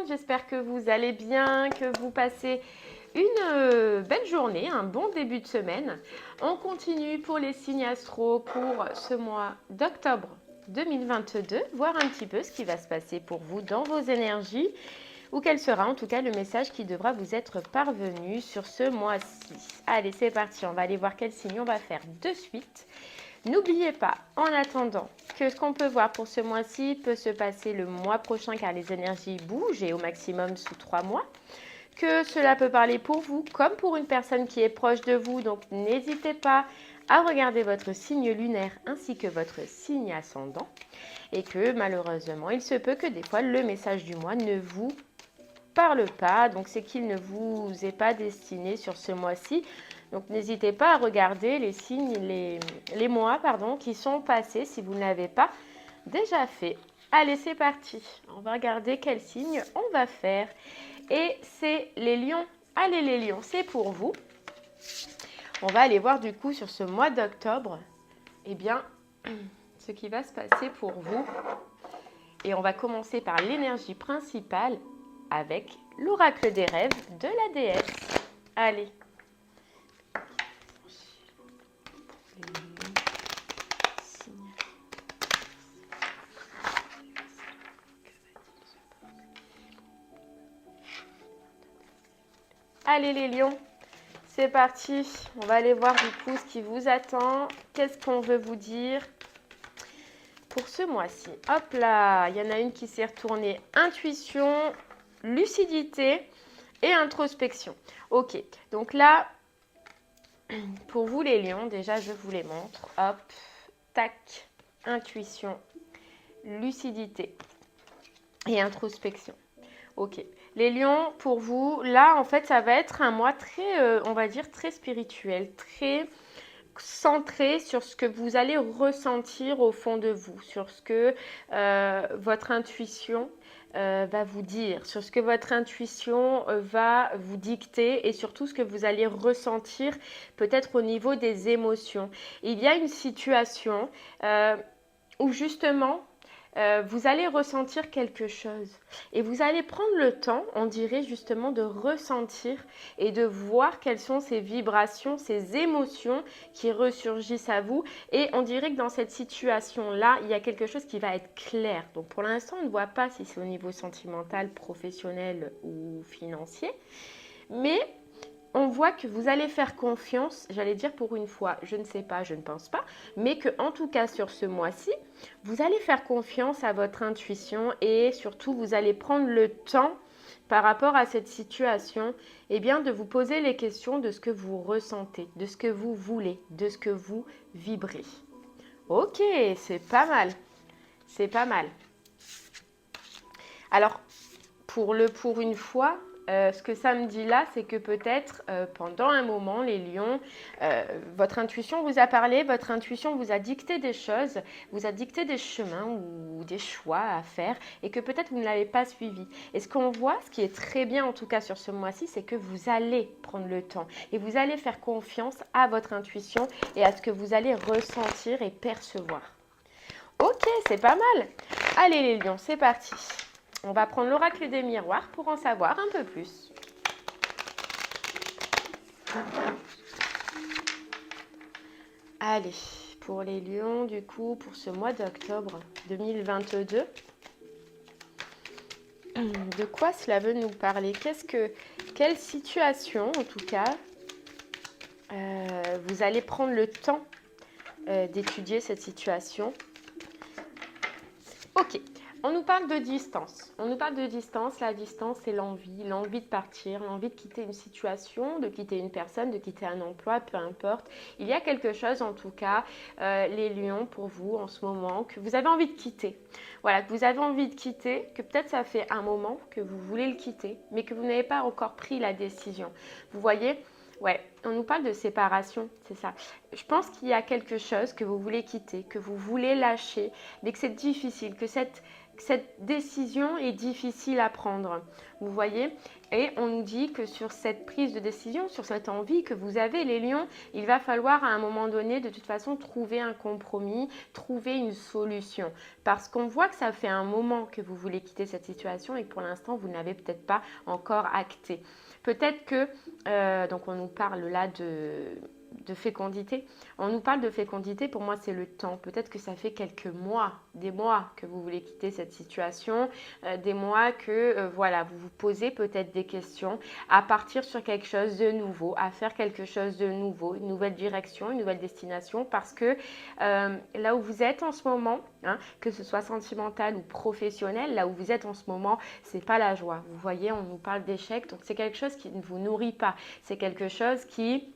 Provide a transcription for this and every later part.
j'espère que vous allez bien, que vous passez une belle journée, un bon début de semaine. On continue pour les signes astro pour ce mois d'octobre 2022, voir un petit peu ce qui va se passer pour vous dans vos énergies ou quel sera en tout cas le message qui devra vous être parvenu sur ce mois-ci. Allez, c'est parti, on va aller voir quel signe on va faire de suite. N'oubliez pas, en attendant, que ce qu'on peut voir pour ce mois-ci peut se passer le mois prochain car les énergies bougent et au maximum sous 3 mois. Que cela peut parler pour vous comme pour une personne qui est proche de vous. Donc n'hésitez pas à regarder votre signe lunaire ainsi que votre signe ascendant. Et que malheureusement, il se peut que des fois le message du mois ne vous parle pas. Donc c'est qu'il ne vous est pas destiné sur ce mois-ci. Donc n'hésitez pas à regarder les signes, les mois qui sont passés si vous ne l'avez pas déjà fait. Allez, c'est parti. On va regarder quel signe on va faire. Et c'est les lions. Allez les lions, c'est pour vous. On va aller voir du coup sur ce mois d'octobre, eh bien, ce qui va se passer pour vous. Et on va commencer par l'énergie principale avec l'oracle des rêves de la déesse. Allez. Allez les lions, c'est parti. On va aller voir du coup ce qui vous attend. Qu'est-ce qu'on veut vous dire pour ce mois-ci? Hop là, il y en a une qui s'est retournée. Intuition, lucidité et introspection. Ok, donc là, pour vous les lions, déjà je vous les montre. Hop, tac, intuition, lucidité et introspection. Ok, les lions, pour vous, là, en fait, ça va être un mois très, on va dire, très spirituel, très centré sur ce que vous allez ressentir au fond de vous, sur ce que votre intuition va vous dire, sur ce que votre intuition va vous dicter et surtout ce que vous allez ressentir peut-être au niveau des émotions. Il y a une situation où justement, vous allez ressentir quelque chose et vous allez prendre le temps, on dirait justement, de ressentir et de voir quelles sont ces vibrations, ces émotions qui ressurgissent à vous. Et on dirait que dans cette situation-là, il y a quelque chose qui va être clair. Donc pour l'instant, on ne voit pas si c'est au niveau sentimental, professionnel ou financier, mais on voit que vous allez faire confiance, j'allais dire pour une fois, je ne sais pas, je ne pense pas, mais que en tout cas sur ce mois-ci, vous allez faire confiance à votre intuition et surtout vous allez prendre le temps par rapport à cette situation, eh bien de vous poser les questions de ce que vous ressentez, de ce que vous voulez, de ce que vous vibrez. Ok, c'est pas mal, c'est pas mal. Alors, pour une fois, ce que ça me dit là, c'est que peut-être pendant un moment, les lions, votre intuition vous a parlé, votre intuition vous a dicté des choses, vous a dicté des chemins ou des choix à faire et que peut-être vous ne l'avez pas suivi. Et ce qu'on voit, ce qui est très bien en tout cas sur ce mois-ci, c'est que vous allez prendre le temps et vous allez faire confiance à votre intuition et à ce que vous allez ressentir et percevoir. Ok, c'est pas mal. Allez les lions, c'est parti. On va prendre l'oracle des miroirs pour en savoir un peu plus. Allez, pour les lions, du coup, pour ce mois d'octobre 2022, de quoi cela veut nous parler? Quelle situation, en tout cas, vous allez prendre le temps d'étudier cette situation? Ok. On nous parle de distance. On nous parle de distance. La distance, c'est l'envie de partir, l'envie de quitter une situation, de quitter une personne, de quitter un emploi, peu importe. Il y a quelque chose, en tout cas, les lions, pour vous, en ce moment, que vous avez envie de quitter. Voilà, que vous avez envie de quitter, que peut-être ça fait un moment que vous voulez le quitter, mais que vous n'avez pas encore pris la décision. Vous voyez? Ouais. On nous parle de séparation, c'est ça. Je pense qu'il y a quelque chose que vous voulez quitter, que vous voulez lâcher, mais que c'est difficile, que cette décision est difficile à prendre. Vous voyez? Et on nous dit que sur cette prise de décision, sur cette envie que vous avez, les lions, il va falloir à un moment donné, de toute façon, trouver un compromis, trouver une solution. Parce qu'on voit que ça fait un moment que vous voulez quitter cette situation et que pour l'instant, vous n'avez peut-être pas encore acté. Peut-être que, donc on nous parle là de fécondité. On nous parle de fécondité, pour moi c'est le temps. Peut-être que ça fait quelques mois, des mois que vous voulez quitter cette situation, des mois que voilà, vous vous posez peut-être des questions, à partir sur quelque chose de nouveau, à faire quelque chose de nouveau, une nouvelle direction, une nouvelle destination, parce que là où vous êtes en ce moment, hein, que ce soit sentimental ou professionnel, là où vous êtes en ce moment, c'est pas la joie. Vous voyez, on nous parle d'échec, donc c'est quelque chose qui ne vous nourrit pas, c'est quelque chose qui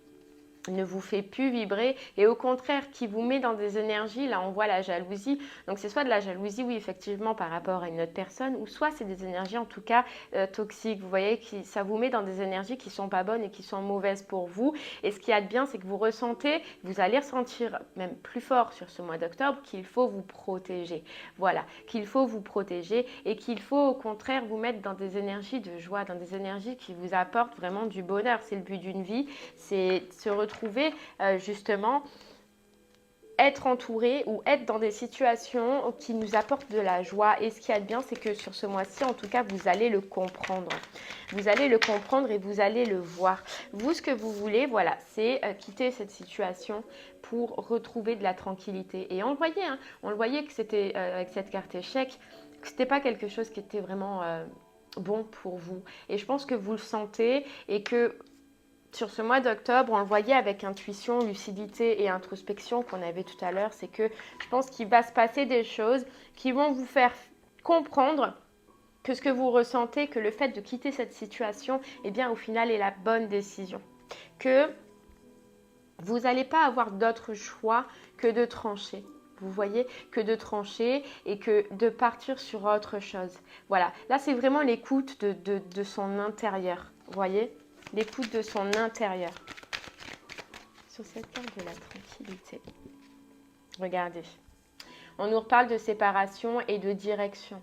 ne vous fait plus vibrer et au contraire qui vous met dans des énergies, là on voit la jalousie, donc c'est soit de la jalousie, oui effectivement par rapport à une autre personne, ou soit c'est des énergies en tout cas toxiques, vous voyez, ça vous met dans des énergies qui sont pas bonnes et qui sont mauvaises pour vous, et ce qu'il y a de bien c'est que vous ressentez, vous allez ressentir même plus fort sur ce mois d'octobre qu'il faut vous protéger, voilà, qu'il faut vous protéger et qu'il faut au contraire vous mettre dans des énergies de joie, dans des énergies qui vous apportent vraiment du bonheur, c'est le but d'une vie, c'est se retrouver justement être entouré ou être dans des situations qui nous apportent de la joie. Et ce qui est bien, c'est que sur ce mois-ci, en tout cas, vous allez le comprendre. Vous allez le comprendre et vous allez le voir. Vous, ce que vous voulez, voilà, c'est quitter cette situation pour retrouver de la tranquillité. Et on le voyait que c'était avec cette carte échec, que c'était pas quelque chose qui était vraiment bon pour vous. Et je pense que vous le sentez et que sur ce mois d'octobre, on le voyait avec intuition, lucidité et introspection qu'on avait tout à l'heure, c'est que je pense qu'il va se passer des choses qui vont vous faire comprendre que ce que vous ressentez, que le fait de quitter cette situation, eh bien au final est la bonne décision. Que vous n'allez pas avoir d'autre choix que de trancher. Vous voyez, que de trancher et que de partir sur autre chose. Voilà, là c'est vraiment l'écoute de son intérieur, vous voyez, l'écoute de son intérieur. Sur cette carte de la tranquillité, regardez, on nous reparle de séparation et de direction.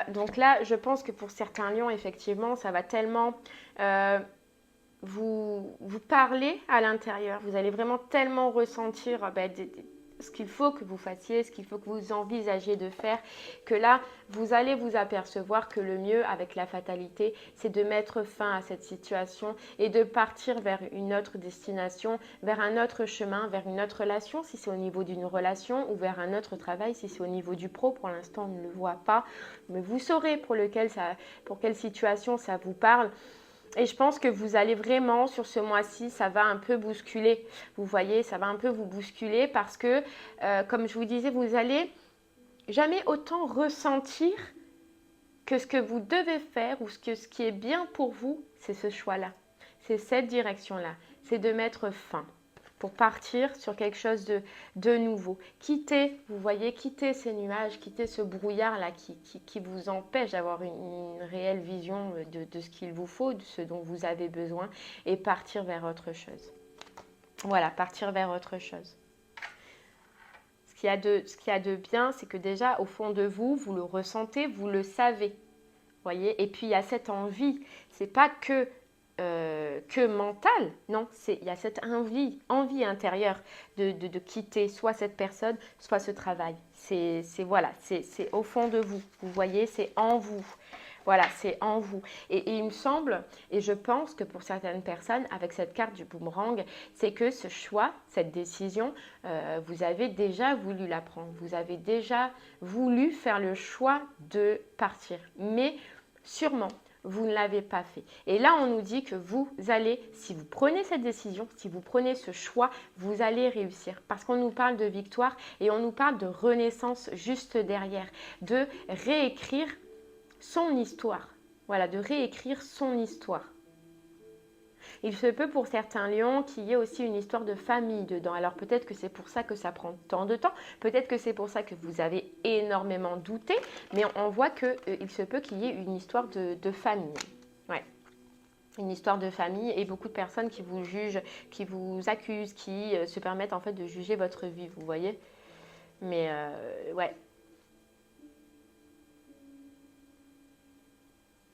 Donc là, je pense que pour certains lions, effectivement, ça va tellement vous parler à l'intérieur. Vous allez vraiment tellement ressentir ce qu'il faut que vous fassiez, ce qu'il faut que vous envisagiez de faire, que là, vous allez vous apercevoir que le mieux avec la fatalité, c'est de mettre fin à cette situation et de partir vers une autre destination, vers un autre chemin, vers une autre relation, si c'est au niveau d'une relation, ou vers un autre travail, si c'est au niveau du pro. Pour l'instant, on ne le voit pas, mais vous saurez pour quelle situation ça vous parle. Et je pense que vous allez vraiment, sur ce mois-ci, ça va un peu bousculer. Vous voyez, ça va un peu vous bousculer parce que, comme je vous disais, vous allez jamais autant ressentir que ce que vous devez faire ou ce qui est bien pour vous, c'est ce choix-là. C'est cette direction-là. C'est de mettre fin pour partir sur quelque chose de nouveau. Quitter, vous voyez, quitter ces nuages, quitter ce brouillard-là qui vous empêche d'avoir une réelle vision de ce qu'il vous faut, de ce dont vous avez besoin, et partir vers autre chose. Voilà, partir vers autre chose. Ce qu'il y a de bien, c'est que déjà, au fond de vous, vous le ressentez, vous le savez. Voyez, et puis il y a cette envie. C'est pas que mental, non, il y a cette envie intérieure de quitter soit cette personne, soit ce travail. C'est au fond de vous, vous voyez, c'est en vous. Voilà, c'est en vous. Et il me semble, et je pense que pour certaines personnes, avec cette carte du boomerang, c'est que ce choix, cette décision, vous avez déjà voulu la prendre. Vous avez déjà voulu faire le choix de partir. Mais sûrement, vous ne l'avez pas fait. Et là, on nous dit que vous allez, si vous prenez cette décision, si vous prenez ce choix, vous allez réussir. Parce qu'on nous parle de victoire et on nous parle de renaissance juste derrière, de réécrire son histoire. Voilà, de réécrire son histoire. Il se peut pour certains lions qu'il y ait aussi une histoire de famille dedans. Alors peut-être que c'est pour ça que ça prend tant de temps. Peut-être que c'est pour ça que vous avez énormément douté. Mais on voit qu'il se peut qu'il y ait une histoire de famille. Ouais. Une histoire de famille et beaucoup de personnes qui vous jugent, qui vous accusent, qui se permettent en fait de juger votre vie, vous voyez. Mais ouais.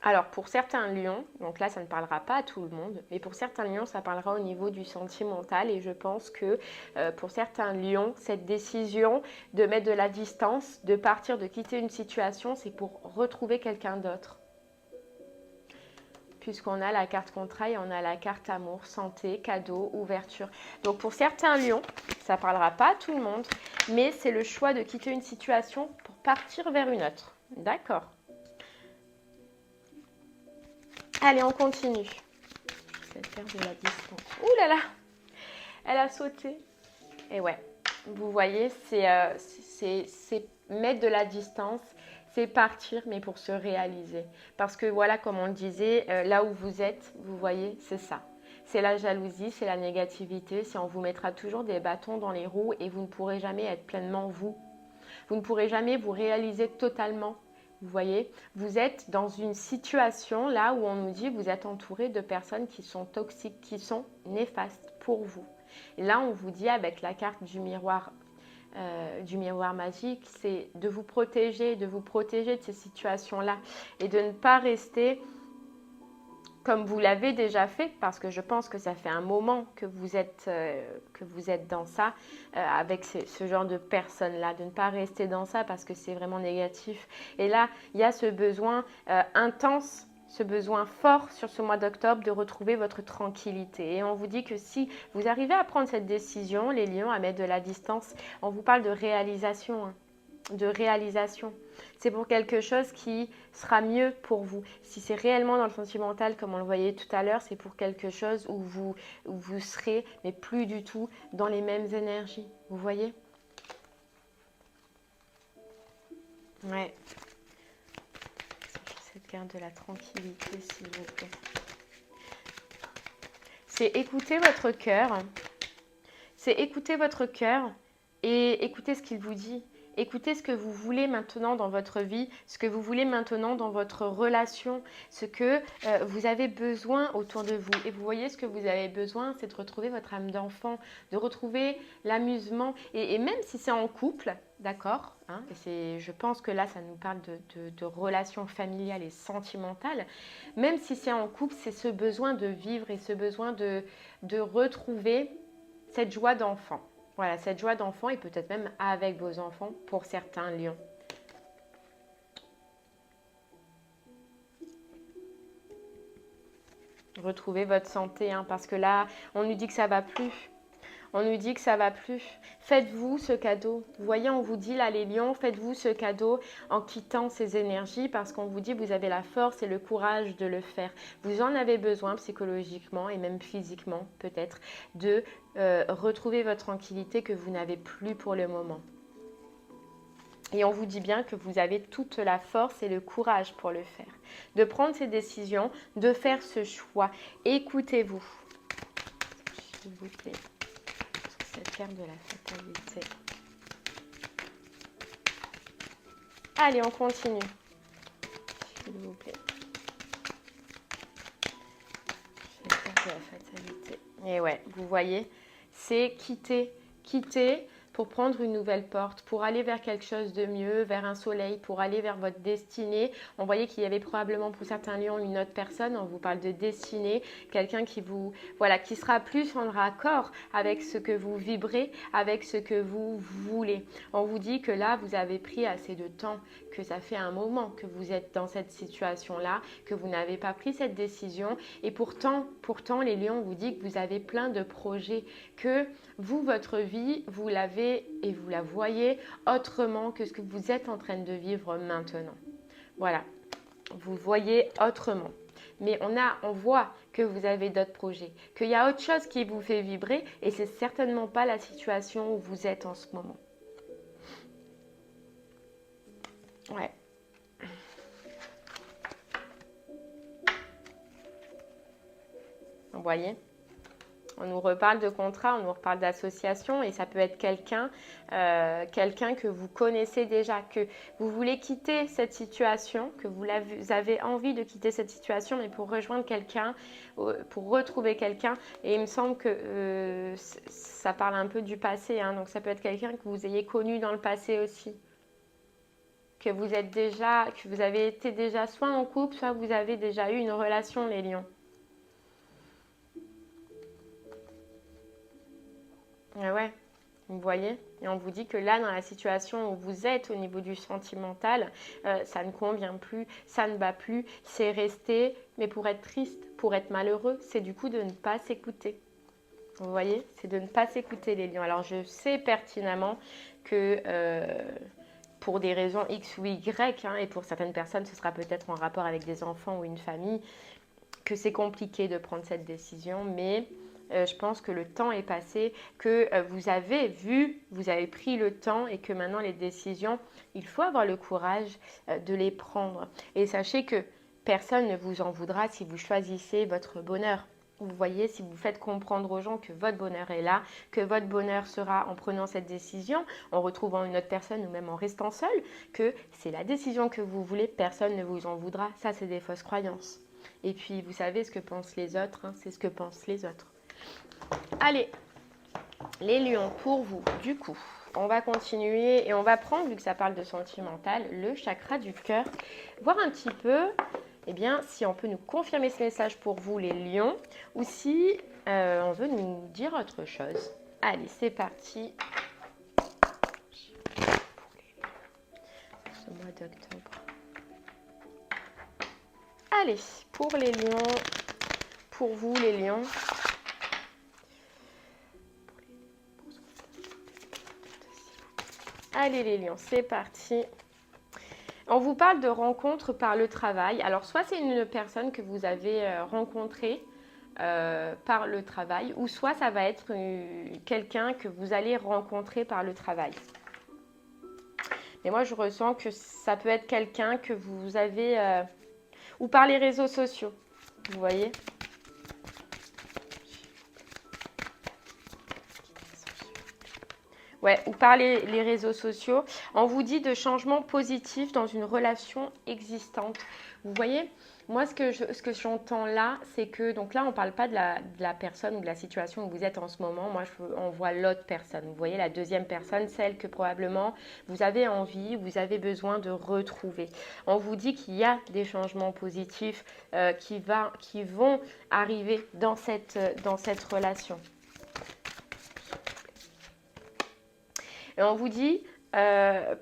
Alors pour certains lions, donc là ça ne parlera pas à tout le monde, mais pour certains lions ça parlera au niveau du sentimental et je pense que pour certains lions, cette décision de mettre de la distance, de partir, de quitter une situation, c'est pour retrouver quelqu'un d'autre. Puisqu'on a la carte contrat et on a la carte amour, santé, cadeau, ouverture. Donc pour certains lions, ça ne parlera pas à tout le monde, mais c'est le choix de quitter une situation pour partir vers une autre. D'accord. Allez, on continue. Je vais faire de la distance. Ouh là là, elle a sauté. Et ouais, vous voyez, c'est mettre de la distance, c'est partir, mais pour se réaliser. Parce que voilà, comme on le disait, là où vous êtes, vous voyez, c'est ça. C'est la jalousie, c'est la négativité, c'est on vous mettra toujours des bâtons dans les roues et vous ne pourrez jamais être pleinement vous. Vous ne pourrez jamais vous réaliser totalement. Vous voyez, vous êtes dans une situation là où on nous dit vous êtes entouré de personnes qui sont toxiques, qui sont néfastes pour vous. Et là, on vous dit avec la carte du miroir magique, c'est de vous protéger de ces situations-là et de ne pas rester comme vous l'avez déjà fait, parce que je pense que ça fait un moment que vous êtes dans ça, avec ce genre de personnes-là, de ne pas rester dans ça parce que c'est vraiment négatif. Et là, il y a ce besoin intense, ce besoin fort sur ce mois d'octobre de retrouver votre tranquillité. Et on vous dit que si vous arrivez à prendre cette décision, les lions, à mettre de la distance, on vous parle de réalisation, hein. De réalisation. C'est pour quelque chose qui sera mieux pour vous. Si c'est réellement dans le sentimental, comme on le voyait tout à l'heure, c'est pour quelque chose où vous serez, mais plus du tout dans les mêmes énergies. Vous voyez? Ouais. Cette carte de la tranquillité, s'il vous plaît. C'est écouter votre cœur. C'est écouter votre cœur et écouter ce qu'il vous dit. Écoutez ce que vous voulez maintenant dans votre vie, ce que vous voulez maintenant dans votre relation, ce que vous avez besoin autour de vous. Et vous voyez, ce que vous avez besoin, c'est de retrouver votre âme d'enfant, de retrouver l'amusement. Et même si c'est en couple, d'accord, hein, je pense que là, ça nous parle de relations familiales et sentimentales. Même si c'est en couple, c'est ce besoin de vivre et ce besoin de retrouver cette joie d'enfant. Voilà, cette joie d'enfant et peut-être même avec vos enfants pour certains lions. Retrouvez votre santé, hein, parce que là, on nous dit que ça va plus. On nous dit que ça va plus. Faites-vous ce cadeau. Vous voyez, on vous dit là, les lions, faites-vous ce cadeau en quittant ces énergies parce qu'on vous dit que vous avez la force et le courage de le faire. Vous en avez besoin psychologiquement et même physiquement peut-être de retrouver votre tranquillité que vous n'avez plus pour le moment. Et on vous dit bien que vous avez toute la force et le courage pour le faire. De prendre ces décisions, de faire ce choix. Écoutez-vous. S'il vous plaît. Cette carte de la fatalité. Allez, on continue. S'il vous plaît. Cette carte de la fatalité. Et ouais, vous voyez, c'est quitter pour prendre une nouvelle porte, pour aller vers quelque chose de mieux, vers un soleil, pour aller vers votre destinée. On voyait qu'il y avait probablement pour certains lions une autre personne, on vous parle de destinée, quelqu'un qui vous, voilà, qui sera plus en raccord avec ce que vous vibrez, avec ce que vous voulez. On vous dit que là, vous avez pris assez de temps, que ça fait un moment que vous êtes dans cette situation-là, que vous n'avez pas pris cette décision. Et pourtant, les lions vous dit que vous avez plein de projets, que vous, votre vie, vous l'avez et vous la voyez autrement que ce que vous êtes en train de vivre maintenant. Voilà, vous voyez autrement. Mais on voit que vous avez d'autres projets, qu'il y a autre chose qui vous fait vibrer et c'est certainement pas la situation où vous êtes en ce moment. Ouais. Vous voyez ? On nous reparle de contrat, on nous reparle d'association et ça peut être quelqu'un que vous connaissez déjà, que vous voulez quitter cette situation, que vous avez envie de quitter cette situation, mais pour rejoindre quelqu'un, pour retrouver quelqu'un. Et il me semble que ça parle un peu du passé, hein, donc ça peut être quelqu'un que vous ayez connu dans le passé aussi. Que vous avez été déjà soit en couple, soit vous avez déjà eu une relation, les lions. Ah ouais, vous voyez? Et on vous dit que là, dans la situation où vous êtes au niveau du sentimental, ça ne convient plus, ça ne va plus, c'est resté. Mais pour être triste, pour être malheureux, c'est du coup de ne pas s'écouter. Vous voyez? C'est de ne pas s'écouter, les lions. Alors, je sais pertinemment que pour des raisons X ou Y, hein, et pour certaines personnes, ce sera peut-être en rapport avec des enfants ou une famille, que c'est compliqué de prendre cette décision, mais je pense que le temps est passé, que vous avez pris le temps et que maintenant les décisions, il faut avoir le courage de les prendre. Et sachez que personne ne vous en voudra si vous choisissez votre bonheur. Vous voyez, si vous faites comprendre aux gens que votre bonheur est là, que votre bonheur sera en prenant cette décision, en retrouvant une autre personne ou même en restant seul, que c'est la décision que vous voulez, personne ne vous en voudra. Ça, c'est des fausses croyances. Et puis, vous savez ce que pensent les autres, hein, c'est ce que pensent les autres. Allez, les lions, pour vous, du coup, on va continuer et on va prendre, vu que ça parle de sentimental, le chakra du cœur. Voir un petit peu, eh bien, si on peut nous confirmer ce message pour vous, les lions, ou si on veut nous dire autre chose. Allez, c'est parti. Ce mois d'octobre. Allez, pour les lions, pour vous, les lions. Allez les lions, c'est parti. On vous parle de rencontres par le travail. Alors soit c'est une personne que vous avez rencontrée par le travail, ou soit ça va être quelqu'un que vous allez rencontrer par le travail. Mais moi je ressens que ça peut être quelqu'un que vous avez, ou par les réseaux sociaux, vous voyez. Ouais, ou par les réseaux sociaux. On vous dit de changements positifs dans une relation existante. Vous voyez, moi, ce que j'entends là, c'est que, donc là, on ne parle pas de la personne ou de la situation où vous êtes en ce moment. Moi, on voit l'autre personne. Vous voyez, la deuxième personne, celle que probablement vous avez envie, vous avez besoin de retrouver. On vous dit qu'il y a des changements positifs qui vont arriver dans cette relation. Et on vous dit,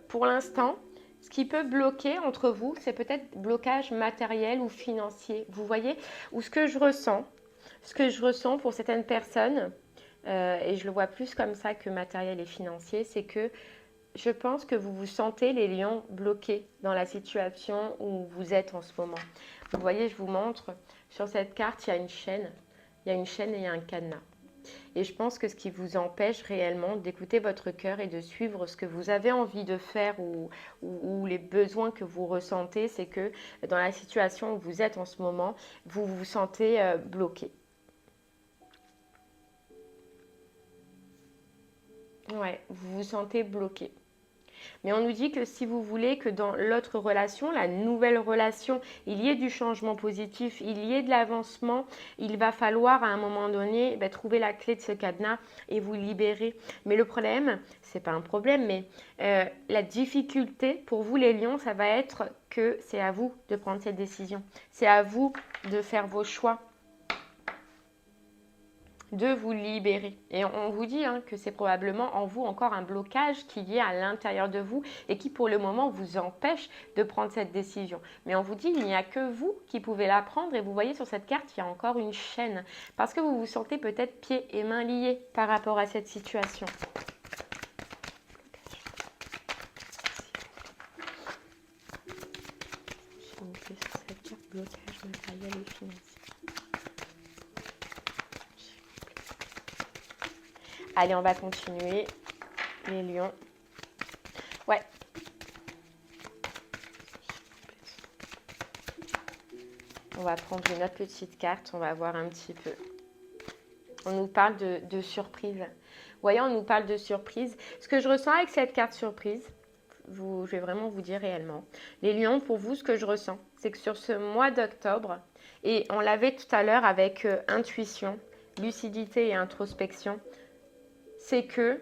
pour l'instant, ce qui peut bloquer entre vous, c'est peut-être blocage matériel ou financier. Vous voyez, ou ce que je ressens pour certaines personnes, et je le vois plus comme ça que matériel et financier, c'est que je pense que vous vous sentez, les lions, bloqués dans la situation où vous êtes en ce moment. Vous voyez, je vous montre, sur cette carte, il y a une chaîne. Il y a une chaîne et il y a un cadenas. Et je pense que ce qui vous empêche réellement d'écouter votre cœur et de suivre ce que vous avez envie de faire ou les besoins que vous ressentez, c'est que dans la situation où vous êtes en ce moment, vous vous sentez bloqué. Ouais, vous vous sentez bloqué. Mais on nous dit que si vous voulez que dans l'autre relation, la nouvelle relation, il y ait du changement positif, il y ait de l'avancement, il va falloir à un moment donné trouver la clé de ce cadenas et vous libérer. Mais le problème, c'est pas un problème, mais la difficulté pour vous les lions, ça va être que c'est à vous de prendre cette décision. C'est à vous de faire vos choix, de vous libérer. Et on vous dit que c'est probablement en vous encore un blocage qui est à l'intérieur de vous et qui pour le moment vous empêche de prendre cette décision. Mais on vous dit il n'y a que vous qui pouvez la prendre et vous voyez sur cette carte il y a encore une chaîne parce que vous vous sentez peut-être pieds et mains liés par rapport à cette situation. J'ai montré sur cette carte blocage matériel et financier. Allez, on va continuer. Les lions. Ouais. On va prendre une autre petite carte. On va voir un petit peu. On nous parle de surprise. Vous voyez, on nous parle de surprise. Ce que je ressens avec cette carte surprise, je vais vraiment vous dire réellement. Les lions, pour vous, ce que je ressens, c'est que sur ce mois d'octobre, et on l'avait tout à l'heure avec intuition, lucidité et introspection, c'est que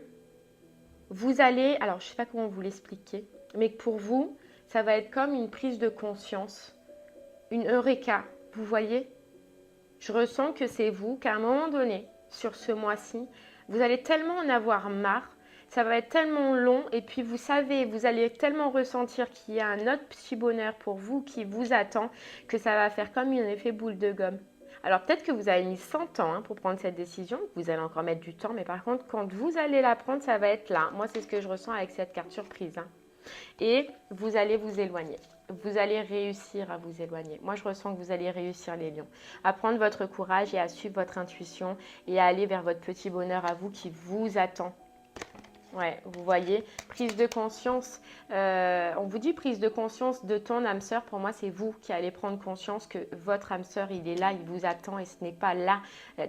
vous allez, alors je ne sais pas comment vous l'expliquer, mais que pour vous, ça va être comme une prise de conscience, une eureka, vous voyez? Je ressens que c'est vous, qu'à un moment donné, sur ce mois-ci, vous allez tellement en avoir marre, ça va être tellement long, et puis vous savez, vous allez tellement ressentir qu'il y a un autre petit bonheur pour vous qui vous attend, que ça va faire comme un effet boule de gomme. Alors peut-être que vous avez mis 100 ans pour prendre cette décision, vous allez encore mettre du temps, mais par contre, quand vous allez la prendre, ça va être là. Moi, c'est ce que je ressens avec cette carte surprise. Et vous allez vous éloigner. Vous allez réussir à vous éloigner. Moi, je ressens que vous allez réussir, les lions. À prendre votre courage et à suivre votre intuition et à aller vers votre petit bonheur à vous qui vous attend. Ouais, vous voyez, prise de conscience. On vous dit prise de conscience de ton âme sœur. Pour moi, c'est vous qui allez prendre conscience que votre âme sœur, il est là, il vous attend et ce n'est pas là,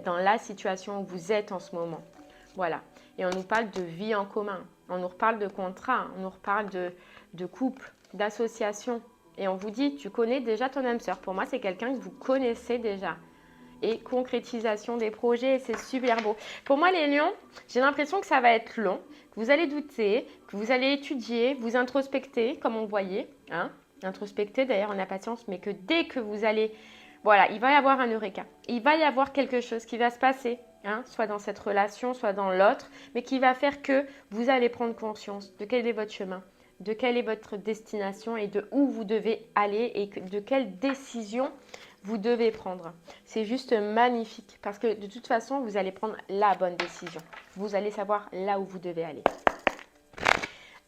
dans la situation où vous êtes en ce moment. Voilà. Et on nous parle de vie en commun. On nous reparle de contrat. On nous reparle de couple, d'association. Et on vous dit, tu connais déjà ton âme sœur. Pour moi, c'est quelqu'un que vous connaissez déjà. Et concrétisation des projets, c'est super beau. Pour moi, les lions, j'ai l'impression que ça va être long, que vous allez douter, que vous allez étudier, vous introspecter, comme on voyait. Hein, introspecter, d'ailleurs, on a patience, mais que dès que vous allez... Voilà, il va y avoir un eureka. Il va y avoir quelque chose qui va se passer, hein, soit dans cette relation, soit dans l'autre, mais qui va faire que vous allez prendre conscience de quel est votre chemin, de quelle est votre destination et de où vous devez aller et de quelle décision vous devez prendre. C'est juste magnifique parce que de toute façon, vous allez prendre la bonne décision. Vous allez savoir là où vous devez aller.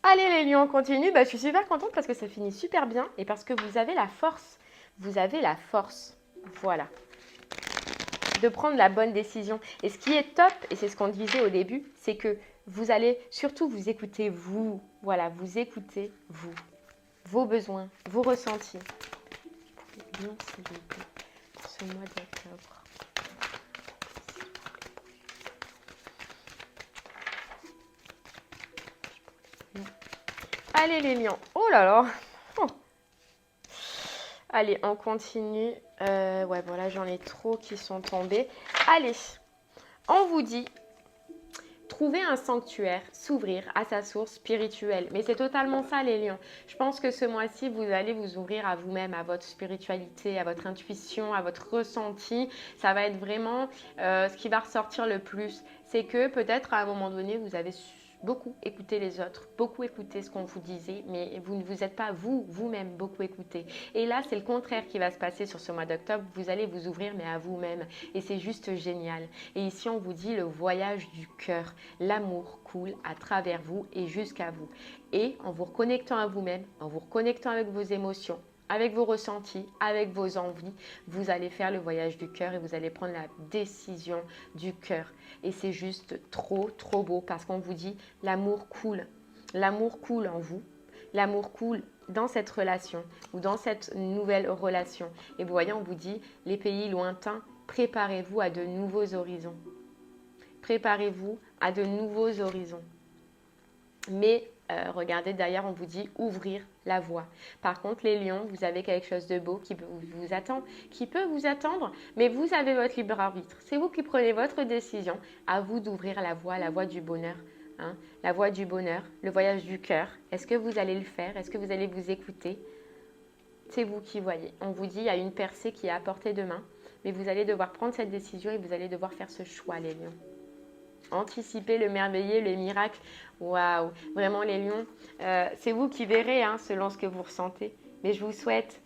Allez les lions, on continue. Je suis super contente parce que ça finit super bien et parce que vous avez la force. Vous avez la force, voilà, de prendre la bonne décision. Et ce qui est top, et c'est ce qu'on disait au début, c'est que vous allez surtout vous écouter vous. Voilà, vous écoutez vous, vos besoins, vos ressentis. Lion, s'il vous plaît, pour ce mois d'octobre. Allez les lions. Oh là là. Oh. Allez, on continue. Ouais, voilà, j'en ai trop qui sont tombés. Allez, on vous dit... Trouver un sanctuaire, s'ouvrir à sa source spirituelle. Mais c'est totalement ça les lions. Je pense que ce mois-ci, vous allez vous ouvrir à vous-même, à votre spiritualité, à votre intuition, à votre ressenti. Ça va être vraiment ce qui va ressortir le plus. C'est que peut-être à un moment donné, vous avez beaucoup écouté les autres, beaucoup écouté ce qu'on vous disait, mais vous ne vous êtes pas vous-même beaucoup écouté. Et là, c'est le contraire qui va se passer sur ce mois d'octobre. Vous allez vous ouvrir, mais à vous-même. Et c'est juste génial. Et ici, on vous dit le voyage du cœur. L'amour coule à travers vous et jusqu'à vous. Et en vous reconnectant à vous-même, en vous reconnectant avec vos émotions, avec vos ressentis, avec vos envies, vous allez faire le voyage du cœur et vous allez prendre la décision du cœur. Et c'est juste trop, trop beau parce qu'on vous dit l'amour coule. L'amour coule en vous. L'amour coule dans cette relation ou dans cette nouvelle relation. Et vous voyez, on vous dit les pays lointains, préparez-vous à de nouveaux horizons. Préparez-vous à de nouveaux horizons. Mais regardez, derrière, on vous dit ouvrir la voie. Par contre, les lions, vous avez quelque chose de beau qui vous attend, qui peut vous attendre, mais vous avez votre libre arbitre. C'est vous qui prenez votre décision. À vous d'ouvrir la voie du bonheur. Hein, la voie du bonheur, le voyage du cœur. Est-ce que vous allez le faire? Est-ce que vous allez vous écouter? C'est vous qui voyez. On vous dit il y a une percée qui est à portée de main, mais vous allez devoir prendre cette décision et vous allez devoir faire ce choix, les lions. Anticiper le merveilleux, le miracle. Waouh! Vraiment les lions, c'est vous qui verrez selon ce que vous ressentez. Mais je vous souhaite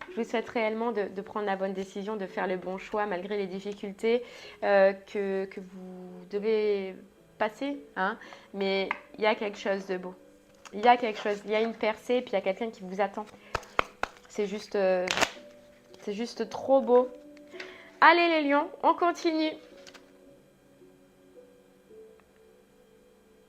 réellement de prendre la bonne décision, de faire le bon choix malgré les difficultés que vous devez passer. Mais il y a quelque chose de beau. Il y a quelque chose, il y a une percée et puis il y a quelqu'un qui vous attend. C'est juste trop beau. Allez les lions, on continue.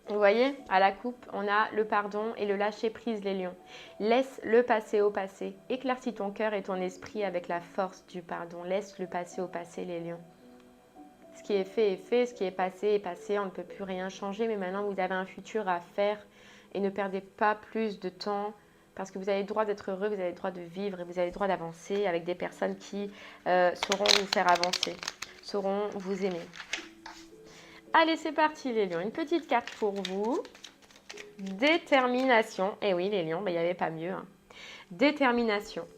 Vous voyez, à la coupe, on a le pardon et le lâcher-prise, les lions. Laisse le passé au passé. Éclaircis ton cœur et ton esprit avec la force du pardon. Laisse le passé au passé, les lions. Ce qui est fait est fait, ce qui est passé, on ne peut plus rien changer, mais maintenant vous avez un futur à faire et ne perdez pas plus de temps parce que vous avez le droit d'être heureux, vous avez le droit de vivre et vous avez le droit d'avancer avec des personnes qui sauront vous faire avancer, sauront vous aimer. Allez, c'est parti les lions, une petite carte pour vous. Détermination, et oui les lions, il n'y avait pas mieux. Hein. Détermination.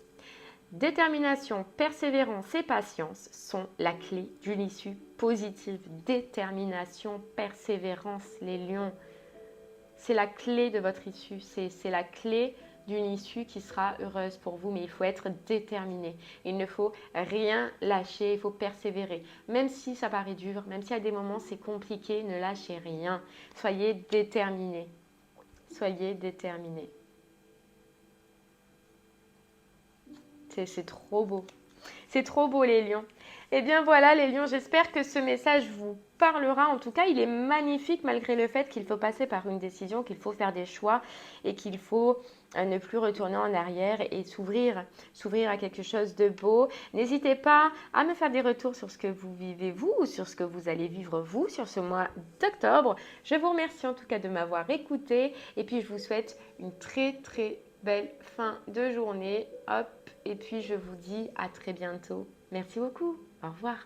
Détermination, persévérance et patience sont la clé d'une issue positive. Détermination, persévérance, les lions, c'est la clé de votre issue. C'est la clé d'une issue qui sera heureuse pour vous, mais il faut être déterminé. Il ne faut rien lâcher, il faut persévérer. Même si ça paraît dur, même si à des moments c'est compliqué, ne lâchez rien. Soyez déterminés. Soyez déterminés. C'est trop beau. C'est trop beau les lions. Eh bien voilà les lions, j'espère que ce message vous parlera. En tout cas, il est magnifique malgré le fait qu'il faut passer par une décision, qu'il faut faire des choix et qu'il faut ne plus retourner en arrière et s'ouvrir à quelque chose de beau. N'hésitez pas à me faire des retours sur ce que vous vivez vous ou sur ce que vous allez vivre vous sur ce mois d'octobre. Je vous remercie en tout cas de m'avoir écouté et puis je vous souhaite une très belle fin de journée. Hop, et puis je vous dis à très bientôt. Merci beaucoup. Au revoir.